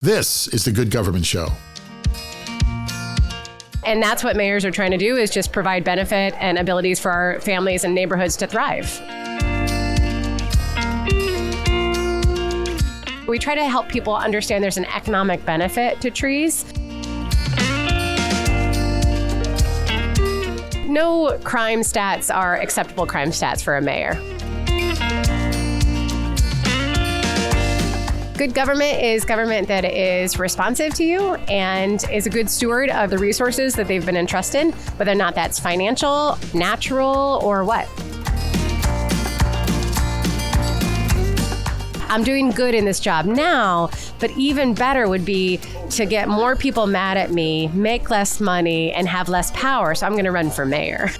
This is the Good Government Show. And that's what mayors are trying to do, is just provide benefit and abilities for our families and neighborhoods to thrive. We try to help people understand there's an economic benefit to trees. No crime stats are acceptable crime stats for a mayor. Good government is government that is responsive to you and is a good steward of the resources that they've been entrusted, whether or not that's financial, natural, or what. I'm doing good in this job now, but even better would be to get more people mad at me, make less money, and have less power, so I'm going to run for mayor.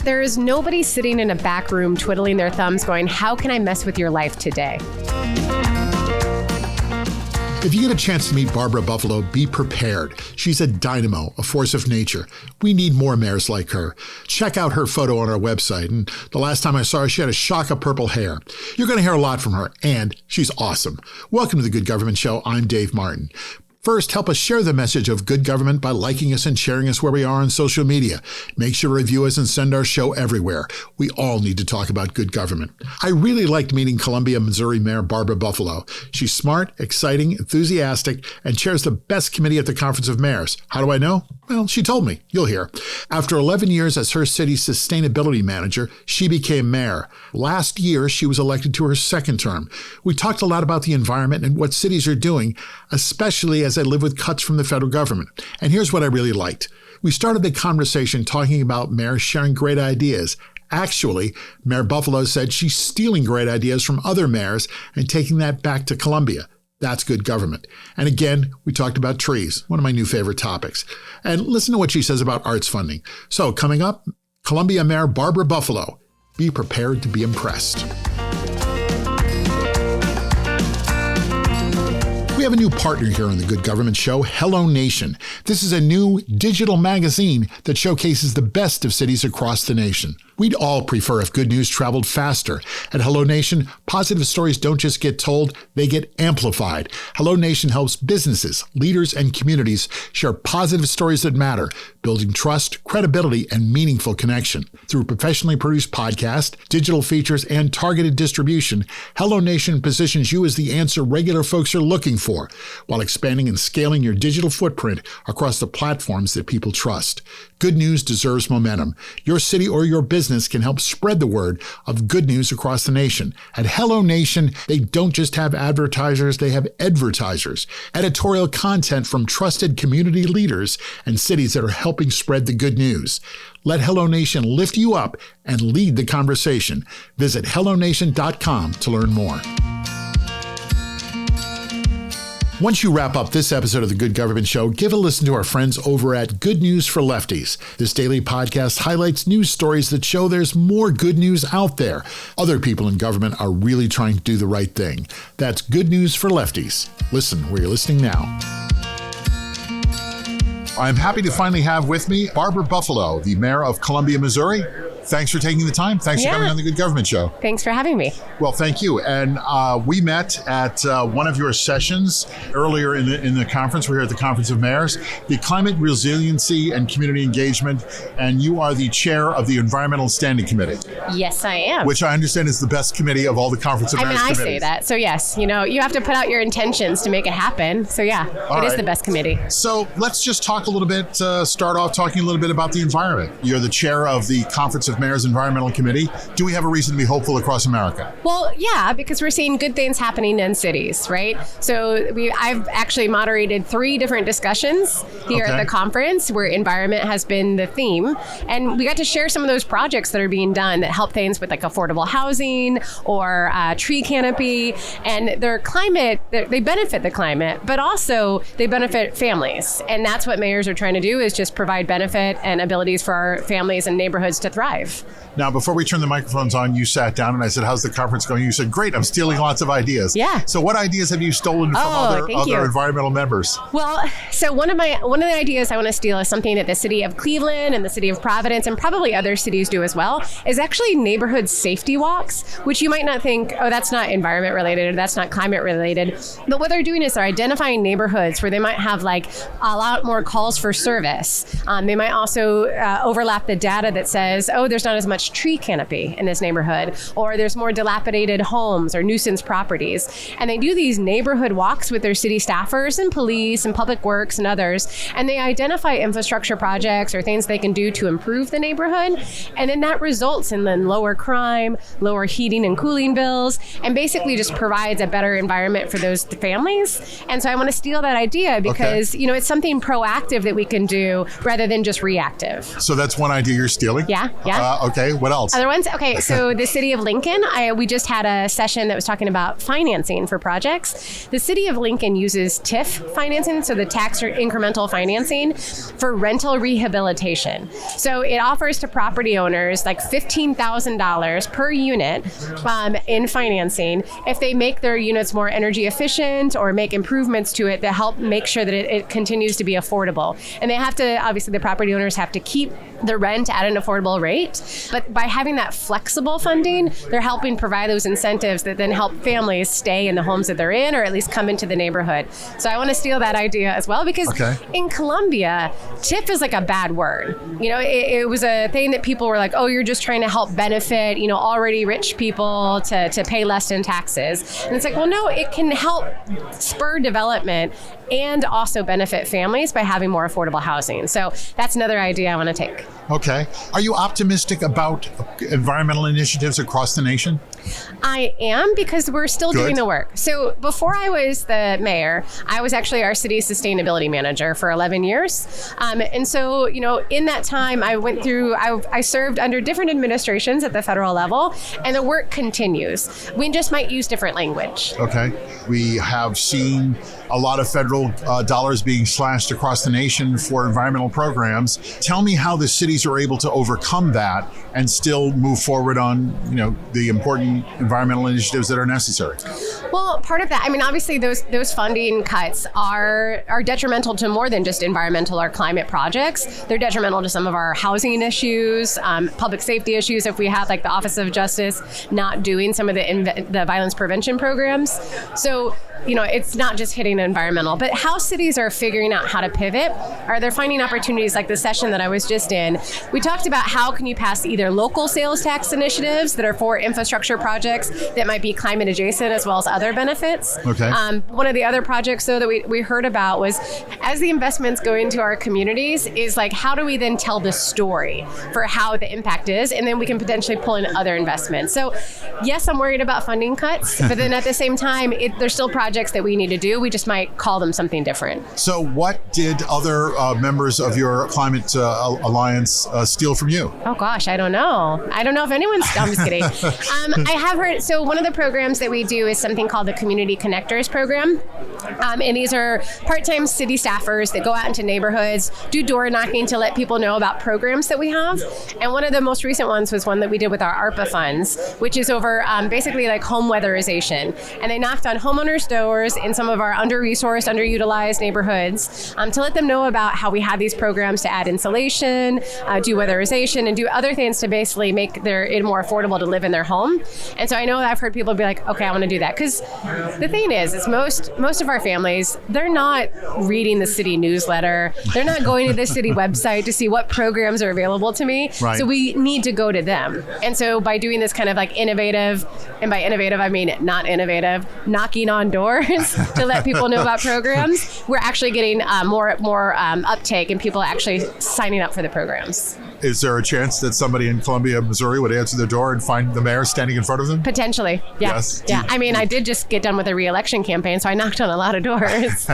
There is nobody sitting in a back room twiddling their thumbs going, how can I mess with your life today? If you get a chance to meet Barbara Buffaloe, be prepared. She's a dynamo, a force of nature. We need more mayors like her. Check out her photo on our website. And the last time I saw her, she had a shock of purple hair. You're going to hear a lot from her, and she's awesome. Welcome to the Good Government Show. I'm Dave Martin. First, help us share the message of good government by liking us and sharing us where we are on social media. Make sure to review us and send our show everywhere. We all need to talk about good government. I really liked meeting Columbia, Missouri Mayor Barbara Buffaloe. She's smart, exciting, enthusiastic, and chairs the best committee at the Conference of Mayors. How do I know? Well, she told me. You'll hear. After 11 years as her city's sustainability manager, she became mayor. Last year, she was elected to her second term. We talked a lot about the environment and what cities are doing, especially as they live with cuts from the federal government. And here's what I really liked. We started the conversation talking about mayors sharing great ideas. Actually, Mayor Buffaloe said she's stealing great ideas from other mayors and taking that back to Columbia. That's good government. And again, we talked about trees, one of my new favorite topics. And listen to what she says about arts funding. So coming up, Columbia Mayor Barbara Buffaloe. Be prepared to be impressed. We have a new partner here on the Good Government Show, HelloNation. This is a new digital magazine that showcases the best of cities across the nation. We'd all prefer if good news traveled faster. At HelloNation, positive stories don't just get told, they get amplified. HelloNation helps businesses, leaders, and communities share positive stories that matter, building trust, credibility, and meaningful connection. Through professionally produced podcasts, digital features, and targeted distribution, HelloNation positions you as the answer regular folks are looking for, while expanding and scaling your digital footprint across the platforms that people trust. Good news deserves momentum. Your city or your business can help spread the word of good news across the nation. At HelloNation, they don't just have advertisers, they have advertisers. Editorial content from trusted community leaders and cities that are helping spread the good news. Let HelloNation lift you up and lead the conversation. Visit HelloNation.com to learn more. Once you wrap up this episode of the Good Government Show, give a listen to our friends over at Good News for Lefties. This daily podcast highlights news stories that show there's more good news out there. Other people in government are really trying to do the right thing. That's Good News for Lefties. Listen where you're listening now. I'm happy to finally have with me Barbara Buffaloe, the mayor of Columbia, Missouri. Thanks for taking the time. Thanks for coming on the Good Government Show. Thanks for having me. Well, thank you. And we met at one of your sessions earlier in the conference. We're here at the Conference of Mayors, the Climate Resiliency and Community Engagement, and you are the chair of the Environmental Standing Committee. Yes, I am. Which I understand is the best committee of all the Conference of Mayors committees. I say that. So yes, you have to put out your intentions to make it happen. So yeah, it is the best committee. So let's just talk a little bit, start off talking a little bit about the environment. You're the chair of the Conference of Mayors Environmental Committee. Do we have a reason to be hopeful across America? Well, yeah, because we're seeing good things happening in cities, right? So I've actually moderated 3 different discussions here at the conference where environment has been the theme. And we got to share some of those projects that are being done that help things with like affordable housing or tree canopy. And their climate, they benefit the climate, but also they benefit families. And that's what mayors are trying to do, is just provide benefit and abilities for our families and neighborhoods to thrive. thrive. Now, before we turn the microphones on, you sat down and I said, how's the conference going? You said, great, I'm stealing lots of ideas. Yeah. So what ideas have you stolen from other environmental members? Well, so one of the ideas I want to steal is something that the city of Cleveland and the city of Providence and probably other cities do as well, is actually neighborhood safety walks, which you might not think, oh, that's not environment related or that's not climate related. But what they're doing is they're identifying neighborhoods where they might have like a lot more calls for service. They might also overlap the data that says, oh, there's not as much tree canopy in this neighborhood, or there's more dilapidated homes or nuisance properties. And they do these neighborhood walks with their city staffers and police and public works and others, and they identify infrastructure projects or things they can do to improve the neighborhood. And then that results in then lower crime, lower heating and cooling bills, and basically just provides a better environment for those families. And so I want to steal that idea because, you know, it's something proactive that we can do rather than just reactive. So that's one idea you're stealing? Yeah. Okay, what else? Other ones? Okay, so the city of Lincoln, we just had a session that was talking about financing for projects. The city of Lincoln uses TIF financing, so the tax or incremental financing, for rental rehabilitation. So it offers to property owners like $15,000 per unit in financing if they make their units more energy efficient or make improvements to it that help make sure that it continues to be affordable. And they have to, obviously the property owners have to keep the rent at an affordable rate. But by having that flexible funding, they're helping provide those incentives that then help families stay in the homes that they're in or at least come into the neighborhood. So I want to steal that idea as well because in Columbia, TIF is like a bad word. You know, it was a thing that people were like, oh, you're just trying to help benefit, you know, already rich people to pay less in taxes. And it's like, well, no, it can help spur development and also benefit families by having more affordable housing. So that's another idea I want to take. Okay. Are you optimistic about environmental initiatives across the nation? I am, because we're still doing the work. So before I was the mayor, I was actually our city sustainability manager for 11 years. And so, you know, in that time, I served under different administrations at the federal level, and the work continues. We just might use different language. Okay. We have seen a lot of federal dollars being slashed across the nation for environmental programs. Tell me how the cities are able to overcome that and still move forward on, you know, the important environmental initiatives that are necessary. Well, part of that, I mean, obviously those funding cuts are detrimental to more than just environmental or climate projects. They're detrimental to some of our housing issues, public safety issues. If we have like the Office of Justice not doing some of the violence prevention programs. So, you know, it's not just hitting environmental, but how cities are figuring out how to pivot, are they're finding opportunities like the session that I was just in. We talked about how can you pass either local sales tax initiatives that are for infrastructure projects that might be climate adjacent as well as other benefits. Okay. One of the other projects though that we heard about was as the investments go into our communities is like how do we then tell the story for how the impact is, and then we can potentially pull in other investments. So yes, I'm worried about funding cuts, but then at the same time, there's still projects that we need to do. We just might call them something different. So what did other members of your climate alliance steal from you? Oh gosh, I don't know. I don't know if anyone's, I'm just kidding. I have heard, so one of the programs that we do is something called the Community Connectors program. And these are part-time city staffers that go out into neighborhoods, do door knocking to let people know about programs that we have. And one of the most recent ones was one that we did with our ARPA funds, which is over basically like home weatherization. And they knocked on homeowners' doors in some of our under-resourced, underutilized neighborhoods to let them know about how we have these programs to add insulation, do weatherization, and do other things to basically make it more affordable to live in their home. And so I know that I've heard people be like, okay, I want to do that. Because the thing is most of our families, they're not reading the city newsletter. They're not going to the city website to see what programs are available to me. Right. So we need to go to them. And so by doing this kind of like innovative, and by innovative, I mean not innovative, knocking on doors to let people know about programs, we're actually getting more uptake and people actually signing up for the programs. Is there a chance that somebody in Columbia, Missouri would answer the door and find the mayor standing in front of them? Potentially, yeah. Yes. Yeah. I mean, I did just get done with a re-election campaign, so I knocked on a lot of doors.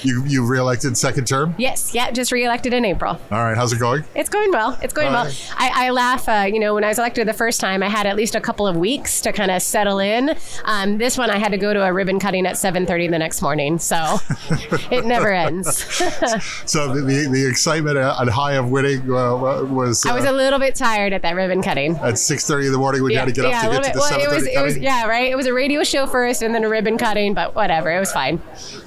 You re-elected second term? Yes, yeah, just re-elected in April. All right, how's it going? It's going well. It's going well. Right. I laugh, when I was elected the first time, I had at least a couple of weeks to kind of settle in. This one, I had to go to a ribbon cutting at at 7:30 the next morning. So it never ends. So the excitement and high of winning was... I was a little bit tired at that ribbon cutting. At 6:30 in the morning when you had to get up to get to the 7:30 cutting? Yeah, right. It was a radio show first and then a ribbon cutting, but whatever. It was fine.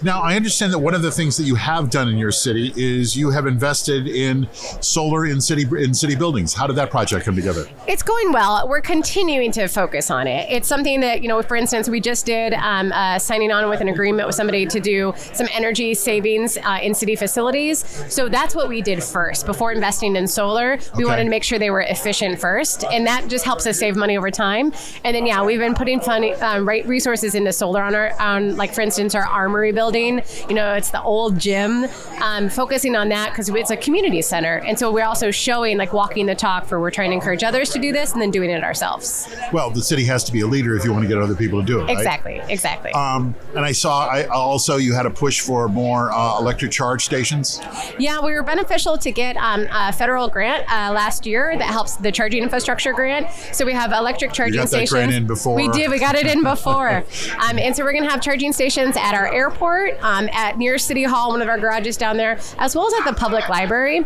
Now, I understand that one of the things that you have done in your city is you have invested in solar in city buildings. How did that project come together? It's going well. We're continuing to focus on it. It's something that, for instance, we just did signing on with an agreement with somebody to do some energy savings in city facilities. So that's what we did first. Before investing in solar, we wanted to make sure they were efficient first. And that just helps us save money over time. And then, we've been putting resources into solar on like, for instance, our armory building. It's the old gym. Focusing on that because it's a community center. And so we're also showing, like, walking the talk we're trying to encourage others to do this and then doing it ourselves. Well, the city has to be a leader if you want to get other people to do it, Exactly. And I saw also you had a push for more electric charge stations. Yeah, we were beneficial to get a federal grant last year that helps the charging infrastructure grant. So we have electric charging stations. You got that grant in before. We did. We got it in before. And so we're going to have charging stations at our airport, at near City Hall, one of our garages down there, as well as at the public library.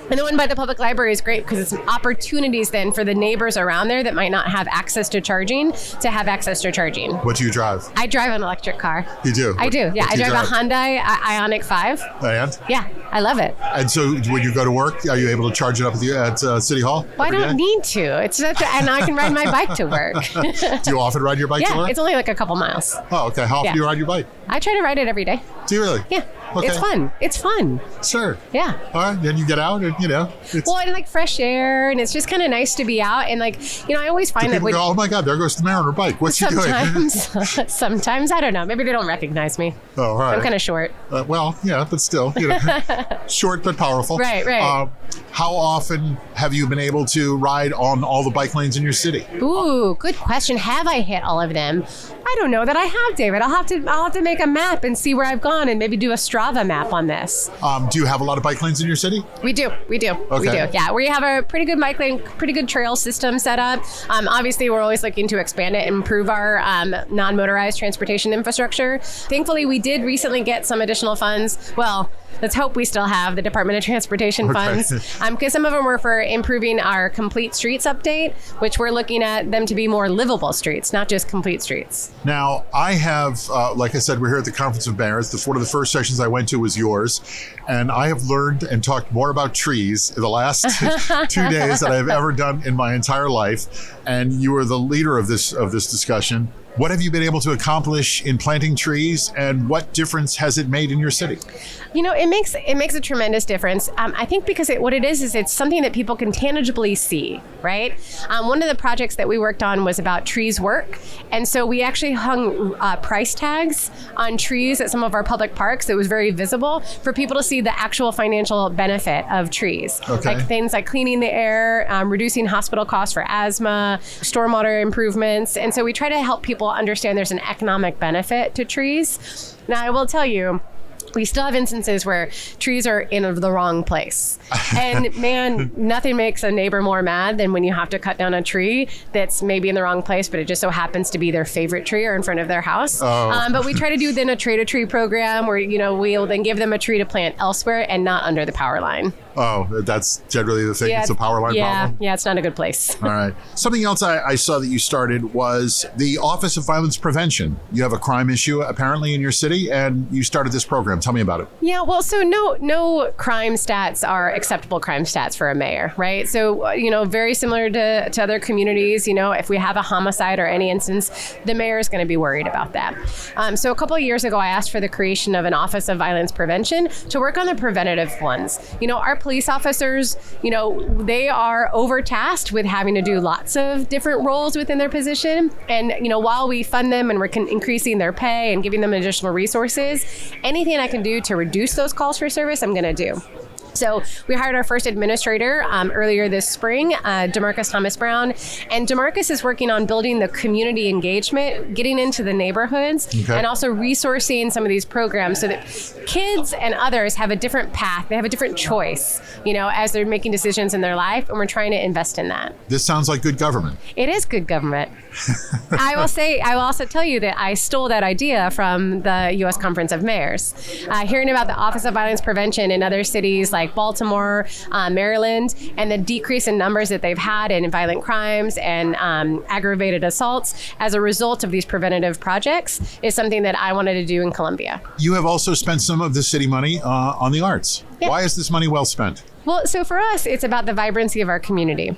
And the one by the public library is great because it's opportunities then for the neighbors around there that might not have access to charging to have access to charging. What do you drive? I drive an electric car. You do? I do, yeah. I drive a Hyundai Ioniq 5. And? Yeah, I love it. And so when you go to work, are you able to charge it up at City Hall? Well, I don't need to. And I can ride my bike to work. Do you often ride your bike to work? Yeah, it's only like a couple miles. Oh, okay. How often do you ride your bike? I try to ride it every day. Do you really? Yeah. Okay. It's fun. Sure. Yeah. All right. Then you get out and, and like fresh air, and it's just kind of nice to be out. And like, I always find that people go, oh my God, there goes the mayor on her bike. What's she doing? Sometimes, I don't know. Maybe they don't recognize me. Oh, all right. I'm kind of short. Well, yeah, but still, short but powerful. Right. How often have you been able to ride on all the bike lanes in your city? Ooh, good question. Have I hit all of them? I don't know that I have, David. I'll have to make a map and see where I've gone and maybe do a Strava map on this. Do you have a lot of bike lanes in your city? We do. Okay. We do. Yeah, we have a pretty good bike lane, pretty good trail system set up. Obviously, we're always looking to expand it and improve our non-motorized transportation infrastructure. Thankfully, we did recently get some additional funds. Well, let's hope we still have the Department of Transportation funds, because some of them were for improving our complete streets update, which we're looking at them to be more livable streets, not just complete streets. Now, I have, like I said, we're here at the Conference of Mayors. One of the first sessions I went to was yours, and I have learned and talked more about trees in the last 2 days than I've ever done in my entire life. And you are the leader of this discussion. What have you been able to accomplish in planting trees, and what difference has it made in your city? It makes a tremendous difference. I think because what it is it's something that people can tangibly see, right? One of the projects that we worked on was about trees work. And so we actually hung price tags on trees at some of our public parks. It was very visible for people to see the actual financial benefit of trees. Okay. Like things like cleaning the air, reducing hospital costs for asthma, stormwater improvements. And so we try to help people understand there's an economic benefit to trees. Now, I will tell you, we still have instances where trees are in the wrong place. And man, nothing makes a neighbor more mad than when you have to cut down a tree that's maybe in the wrong place, but it just so happens to be their favorite tree or in front of their house. Oh. But we try to do then a tree-to-tree program where, we'll then give them a tree to plant elsewhere and not under the power line. Oh, that's generally the thing. It's a power line problem. Yeah, it's not a good place. All right. Something else I saw that you started was the Office of Violence Prevention. You have a crime issue apparently in your city, and you started this program. Tell me about it. Yeah, well, so no crime stats are acceptable crime stats for a mayor, right? So, very similar to other communities, if we have a homicide or any instance, the mayor is going to be worried about that. So a couple of years ago, I asked for the creation of an Office of Violence Prevention to work on the preventative ones. Our police officers, they are overtasked with having to do lots of different roles within their position. And, while we fund them and we're increasing their pay and giving them additional resources, anything I can do to reduce those calls for service, I'm going to do. So we hired our first administrator earlier this spring, DeMarcus Thomas Brown. And DeMarcus is working on building the community engagement, getting into the neighborhoods, and also resourcing some of these programs so that kids and others have a different path. They have a different choice, as they're making decisions in their life. And we're trying to invest in that. This sounds like good government. It is good government. I will also tell you that I stole that idea from the U.S. Conference of Mayors. Hearing about the Office of Violence Prevention in other cities like Baltimore, Maryland, and the decrease in numbers that they've had in violent crimes and aggravated assaults as a result of these preventative projects is something that I wanted to do in Columbia. You have also spent some of the city money on the arts. Yeah. Why is this money well spent? Well, so for us, it's about the vibrancy of our community.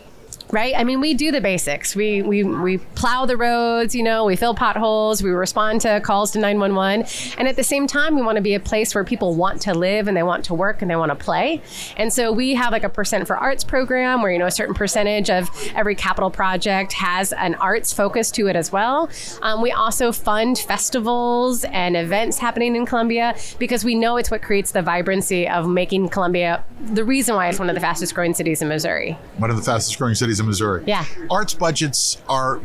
Right? I mean, we do the basics. We plow the roads, we fill potholes, we respond to calls to 911. And at the same time, we want to be a place where people want to live and they want to work and they want to play. And so we have like a percent for arts program where, a certain percentage of every capital project has an arts focus to it as well. We also fund festivals and events happening in Columbia because we know it's what creates the vibrancy of making Columbia the reason why it's one of the fastest growing cities in Missouri. One of the fastest growing cities in Missouri. Yeah. Arts budgets are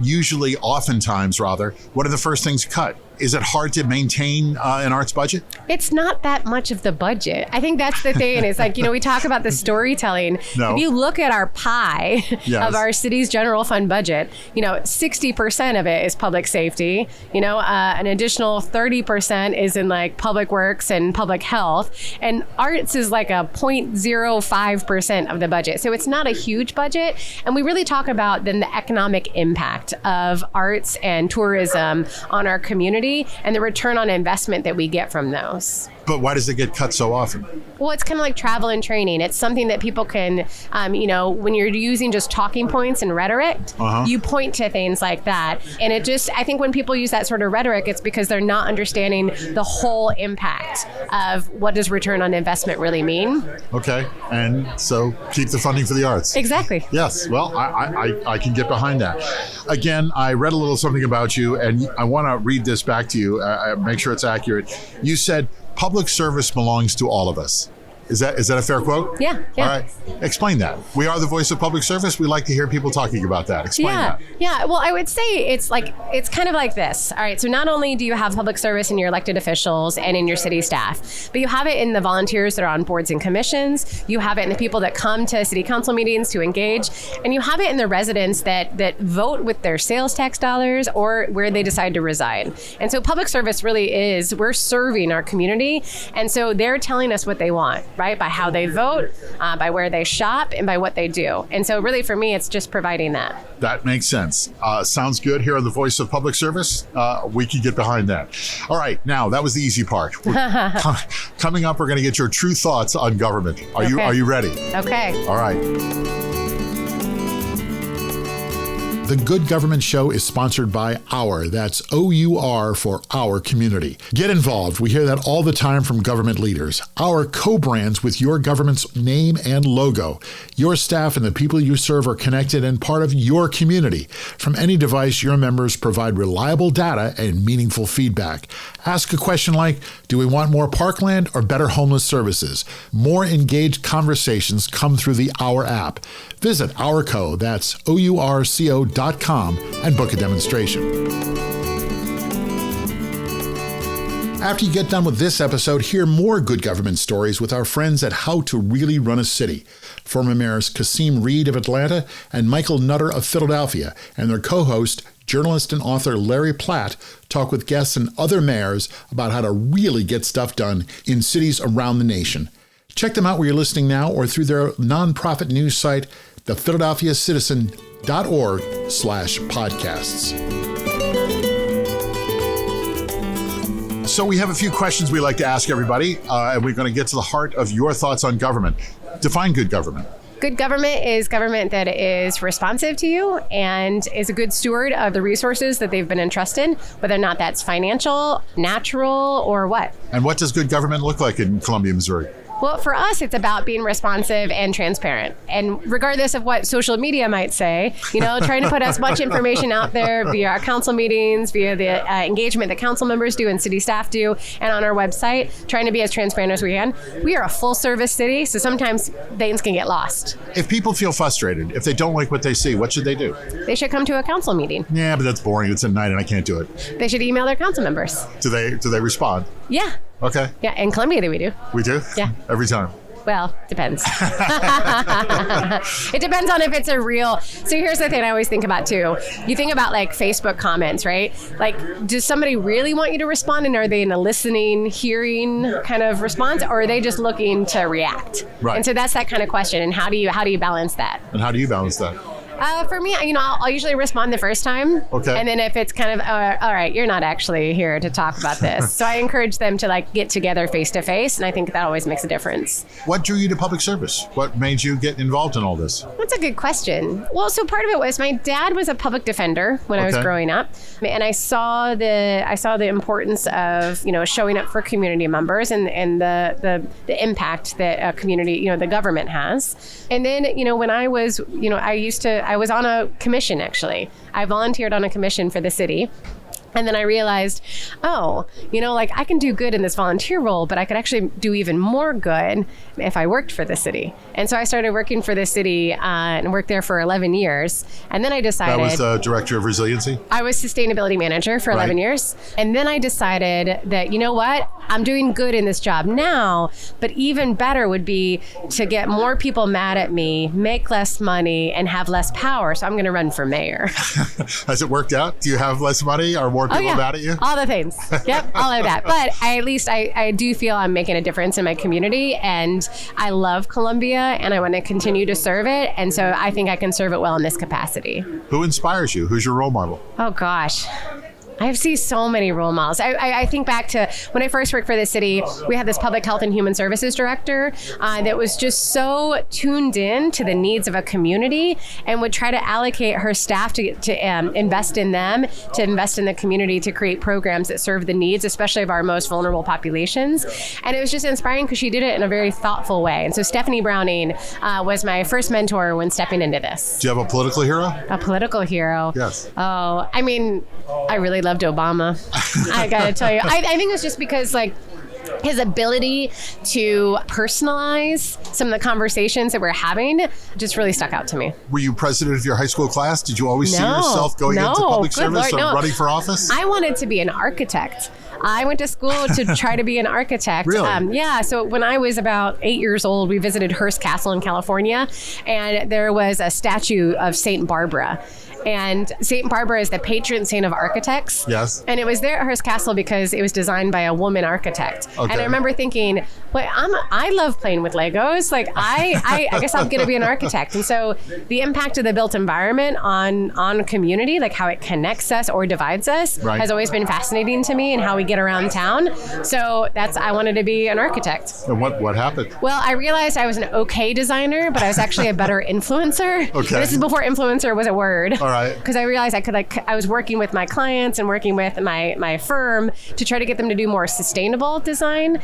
oftentimes, what are the first things cut? Is it hard to maintain an arts budget? It's not that much of the budget. I think that's the thing. It's like, we talk about the storytelling. No. If you look at our pie of our city's general fund budget, 60% of it is public safety. An additional 30% is in like public works and public health. And arts is like a 0.05% of the budget. So it's not a huge budget. And we really talk about then the economic impact of arts and tourism on our community and the return on investment that we get from those. But why does it get cut so often? Well, it's kind of like travel and training. It's something that people can, when you're using just talking points and rhetoric, you point to things like that. And I think when people use that sort of rhetoric, it's because they're not understanding the whole impact of what does return on investment really mean. Okay. And so keep the funding for the arts. Exactly. Yes. Well, I can get behind that. Again, I read a little something about you, and I want to read this back to you, make sure it's accurate. You said, public service belongs to all of us. Is that a fair quote? Yeah. All right. Explain that. We are the voice of public service. We like to hear people talking about that. Explain that. Yeah. Well, I would say it's kind of like this. All right. So not only do you have public service in your elected officials and in your city staff, but you have it in the volunteers that are on boards and commissions. You have it in the people that come to city council meetings to engage, and you have it in the residents that vote with their sales tax dollars or where they decide to reside. And so public service really is, we're serving our community. And so they're telling us what they want. Right? By how they vote, by where they shop, and by what they do. And so really for me, it's just providing that. That makes sense. Sounds good here on the Voice of Public Service. We can get behind that. All right. Now, that was the easy part. Coming up, we're going to get your true thoughts on government. Are you ready? Okay. All right. The Good Government Show is sponsored by Our. That's OUR for our community. Get involved. We hear that all the time from government leaders. Our co-brands with your government's name and logo. Your staff and the people you serve are connected and part of your community. From any device, your members provide reliable data and meaningful feedback. Ask a question like, do we want more parkland or better homeless services? More engaged conversations come through the Our app. Visit Ourco, that's OURCO.com, and book a demonstration. After you get done with this episode, hear more good government stories with our friends at How to Really Run a City. Former mayors Kasim Reed of Atlanta and Michael Nutter of Philadelphia, and their co-host, journalist and author Larry Platt, talk with guests and other mayors about how to really get stuff done in cities around the nation. Check them out where you're listening now or through their nonprofit news site, thephiladelphiacitizen.org/podcasts. So we have a few questions we like to ask everybody, and we're going to get to the heart of your thoughts on government. Define good government. Good government is government that is responsive to you and is a good steward of the resources that they've been entrusted, whether or not that's financial, natural, or what. And what does good government look like in Columbia, Missouri? Well, for us, it's about being responsive and transparent. And regardless of what social media might say, trying to put as much information out there via our council meetings, via the engagement that council members do and city staff do, and on our website, trying to be as transparent as we can. We are a full service city, so sometimes things can get lost. If people feel frustrated, if they don't like what they see, what should they do? They should come to a council meeting. Yeah, but that's boring. It's at night and I can't do it. They should email their council members. Do they respond? Yeah. Okay. Yeah, in Columbia we do. We do? Yeah. Every time? Well, depends. It depends on if it's a real. So here's the thing I always think about too. You think about like Facebook comments, right? Like, does somebody really want you to respond, and are they in a listening, hearing kind of response, or are they just looking to react? Right. And so that's that kind of question. And how do you balance that? And how do you balance that? For me, I'll usually respond the first time. Okay. And then if it's kind of, all right, you're not actually here to talk about this. So I encourage them to like get together face to face. And I think that always makes a difference. What drew you to public service? What made you get involved in all this? That's a good question. Well, so part of it was my dad was a public defender when I was growing up. And I saw the importance of, showing up for community members and the impact that a community, the government has. And then, when I was, I was on a commission, actually. I volunteered on a commission for the city. And then I realized, I can do good in this volunteer role, but I could actually do even more good if I worked for the city. And so I started working for the city and worked there for 11 years. And then I decided... That was the director of resiliency? I was sustainability manager for 11 years. And then I decided that, you know what? I'm doing good in this job now, but even better would be to get more people mad at me, make less money, and have less power. So I'm going to run for mayor. Has it worked out? Do you have less money or more people mad at you? All the things. Yep, all of that. But I do feel I'm making a difference in my community, and I love Columbia, and I want to continue to serve it. And so I think I can serve it well in this capacity. Who inspires you? Who's your role model? Oh, gosh. I see so many role models. I think back to when I first worked for the city, we had this public health and human services director that was just so tuned in to the needs of a community and would try to allocate her staff to invest in them, to invest in the community, to create programs that serve the needs, especially of our most vulnerable populations. And it was just inspiring because she did it in a very thoughtful way. And so Stephanie Browning was my first mentor when stepping into this. Do you have a political hero? A political hero? Yes. Oh, I really loved Obama. I gotta tell you, I think it was just because his ability to personalize some of the conversations that we're having just really stuck out to me. Were you president of your high school class? Did you always see yourself going into public service or running for office? I wanted to be an architect. I went to school to try to be an architect. Really? So when I was about 8 years old, we visited Hearst Castle in California, and there was a statue of Saint Barbara. And Saint Barbara is the patron saint of architects. Yes. And it was there at Hearst Castle because it was designed by a woman architect. Okay. And I remember thinking, I love playing with Legos. I guess I'm going to be an architect. And so the impact of the built environment on community, like how it connects us or divides us, has always been fascinating to me, and how we get around town. So I wanted to be an architect. And what happened? Well, I realized I was an okay designer, but I was actually a better influencer. Okay. And this is before influencer was a word. All right. Because I realized I was working with my clients and working with my firm to try to get them to do more sustainable design.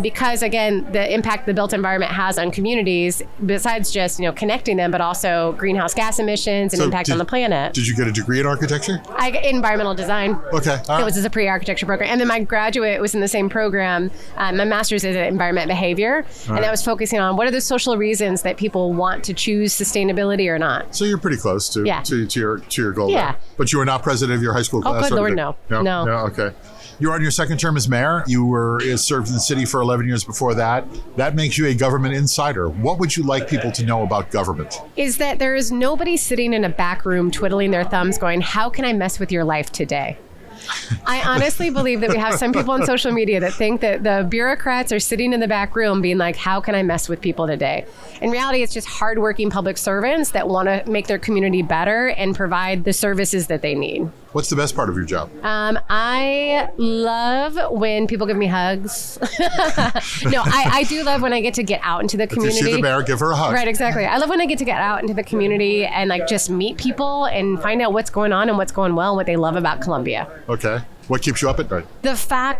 Because again, the impact the built environment has on communities, besides just connecting them, but also greenhouse gas emissions and impact on the planet. Did you get a degree in architecture? Environmental design. Okay. All right. It was a pre-architecture program, and then my graduate was in the same program. My master's is in environment behavior, and that was focusing on what are the social reasons that people want to choose sustaistivity or not. So you're pretty close to your goal. Yeah. There. But you were not president of your high school class? Oh, good Lord, no. No. Okay. You're on your second term as mayor. You were served in the city for 11 years before that. That makes you a government insider. What would you like people to know about government? Is that there is nobody sitting in a back room twiddling their thumbs going, how can I mess with your life today? I honestly believe that we have some people on social media that think that the bureaucrats are sitting in the back room being like, how can I mess with people today? In reality, it's just hardworking public servants that want to make their community better and provide the services that they need. What's the best part of your job? I love when people give me hugs. No, I do love when I get to get out into the community. If you see the mayor, give her a hug. Right, exactly. I love when I get to get out into the community and just meet people and find out what's going on and what's going well and what they love about Columbia. Okay. What keeps you up at night?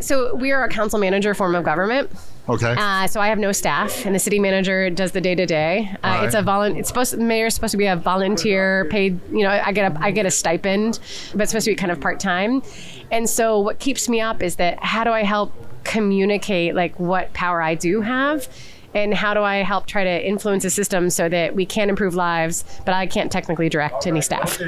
So we are a council manager form of government. Okay. So I have no staff, and the city manager does the day-to-day. The mayor's supposed to be a volunteer paid. I get a stipend, but it's supposed to be kind of part-time. And so what keeps me up is that how do I help communicate like what power I do have? And how do I help try to influence the system so that we can improve lives, but I can't technically direct any staff?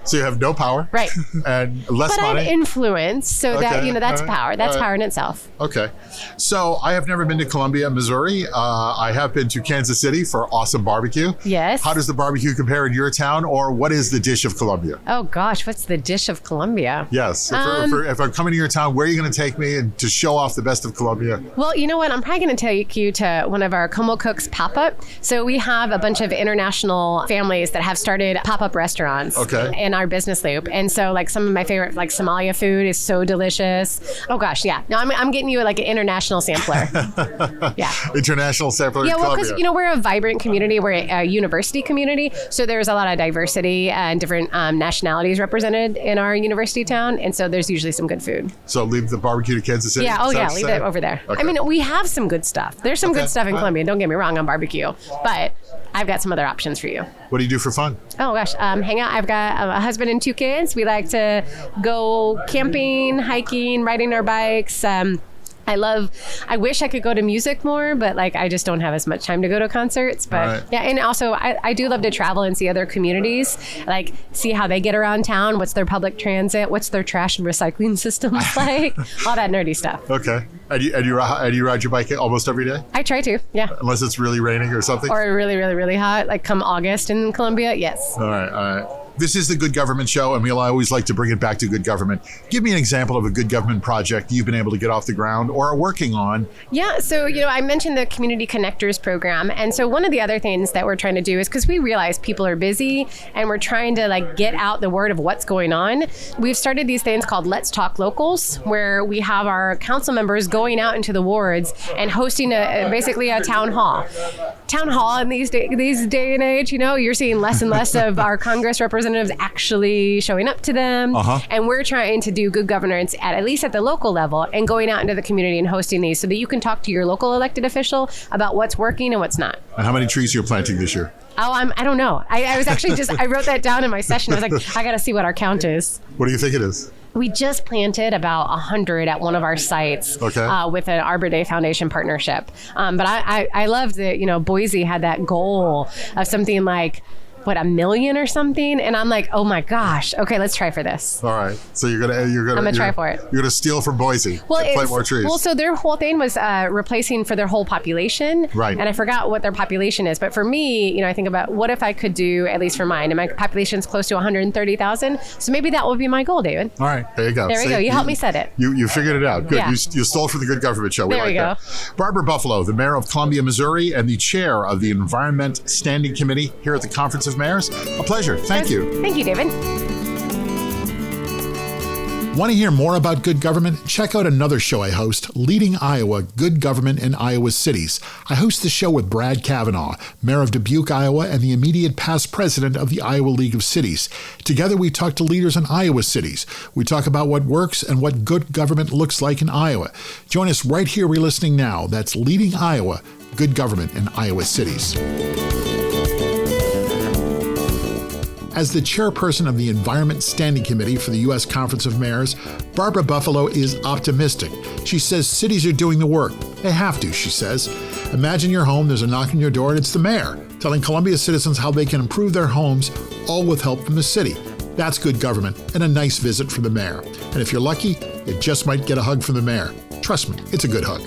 So you have no power, right? And less money. But I have influence, so that that's power. That's power in itself. Okay. So I have never been to Columbia, Missouri. I have been to Kansas City for awesome barbecue. Yes. How does the barbecue compare in your town, or what is the dish of Columbia? Oh gosh, what's the dish of Columbia? Yes. If I'm coming to your town, where are you going to take me and to show off the best of Columbia? Well, you know what? I'm probably going to take you to one of our Como Cooks pop-up. So we have a bunch of international families that have started pop-up restaurants in our business loop. And so like some of my favorite, like Somalia food is so delicious. Oh gosh, yeah. No, I'm getting you like an international sampler. Yeah. International sampler. Yeah, well, because we're a vibrant community. We're a university community. So there's a lot of diversity and different nationalities represented in our university town. And so there's usually some good food. So leave the barbecue to Kansas City? Yeah, leave it over there. Okay. I mean, we have some good stuff. There's some good stuff in Columbia. Don't get me wrong on barbecue, but I've got some other options for you. What do you do for fun? Oh gosh, hang out. I've got a husband and 2 kids. We like to go camping, hiking, riding our bikes. I wish I could go to music more, but like I just don't have as much time to go to concerts. But yeah, and also I do love to travel and see other communities, like see how they get around town, what's their public transit, what's their trash and recycling systems like, all that nerdy stuff. Okay. And you ride your bike almost every day? I try to, yeah. Unless it's really raining or something? Or really, really, really hot, like come August in Columbia, yes. All right. This is the Good Government Show, and we'll always like to bring it back to good government. Give me an example of a good government project you've been able to get off the ground or are working on. Yeah, so, I mentioned the Community Connectors program. And so one of the other things that we're trying to do is because we realize people are busy and we're trying to like get out the word of what's going on. We've started these things called Let's Talk Locals, where we have our council members going out into the wards and hosting basically a town hall. Town hall in these day and age, you're seeing less and less of our Congress representatives actually showing up to them. And we're trying to do good governance at least at the local level and going out into the community and hosting these so that you can talk to your local elected official about what's working and what's not. And how many trees you're planting this year? Oh, I don't know. I was actually I wrote that down in my session. I was like, I got to see what our count is. What do you think it is? We just planted about 100 at one of our sites with an Arbor Day Foundation partnership. But I loved that, Boise had that goal of something like, 1 million or something, and I'm like, oh my gosh, okay, let's try for this. All right, so I'm gonna try for it. You're gonna steal from Boise and plant more trees. Well, so their whole thing was replacing for their whole population, right? And I forgot what their population is, but for me, I think about what if I could do at least for mine, and my population's close to 130,000, so maybe that would be my goal, David. All right, there you go. There we go. You helped me set it. You figured it out. Good. Yeah. You stole from the Good Government Show. There we go. Barbara Buffaloe, the mayor of Columbia, Missouri, and the chair of the Environment Standing Committee here at the Conference of Mayors. A pleasure. Thank you. Thank you, David. Want to hear more about good government? Check out another show I host, Leading Iowa, Good Government in Iowa Cities. I host the show with Brad Kavanaugh, mayor of Dubuque, Iowa, and the immediate past president of the Iowa League of Cities. Together, we talk to leaders in Iowa cities. We talk about what works and what good government looks like in Iowa. Join us right here where you're listening now. That's Leading Iowa, Good Government in Iowa Cities. As the chairperson of the Environment Standing Committee for the U.S. Conference of Mayors, Barbara Buffaloe is optimistic. She says cities are doing the work. They have to, she says. Imagine your home, there's a knock on your door, and it's the mayor telling Columbia citizens how they can improve their homes, all with help from the city. That's good government and a nice visit from the mayor. And if you're lucky, you just might get a hug from the mayor. Trust me, it's a good hug.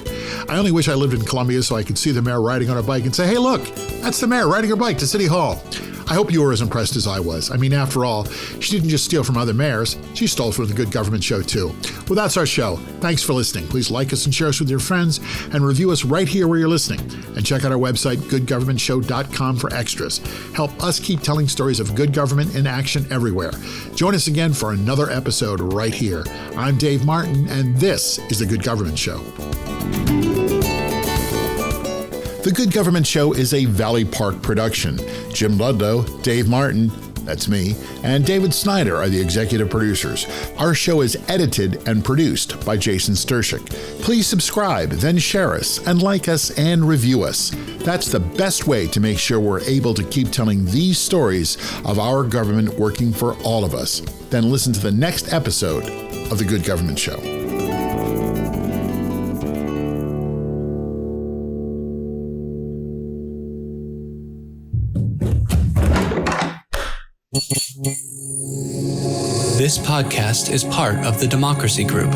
I only wish I lived in Columbia so I could see the mayor riding on a bike and say, hey, look, that's the mayor riding her bike to City Hall. I hope you were as impressed as I was. I mean, after all, she didn't just steal from other mayors, she stole from the Good Government Show too. Well, that's our show. Thanks for listening. Please like us and share us with your friends and review us right here where you're listening. And check out our website, goodgovernmentshow.com, for extras. Help us keep telling stories of good government in action everywhere. Join us again for another episode right here. I'm Dave Martin, and this is the Good Government Show. The Good Government Show is a Valley Park production. Jim Ludlow, Dave Martin, that's me, and David Snyder are the executive producers. Our show is edited and produced by Jason Stershic. Please subscribe, then share us, and like us and review us. That's the best way to make sure we're able to keep telling these stories of our government working for all of us. Then listen to the next episode of The Good Government Show. This podcast is part of the Democracy Group.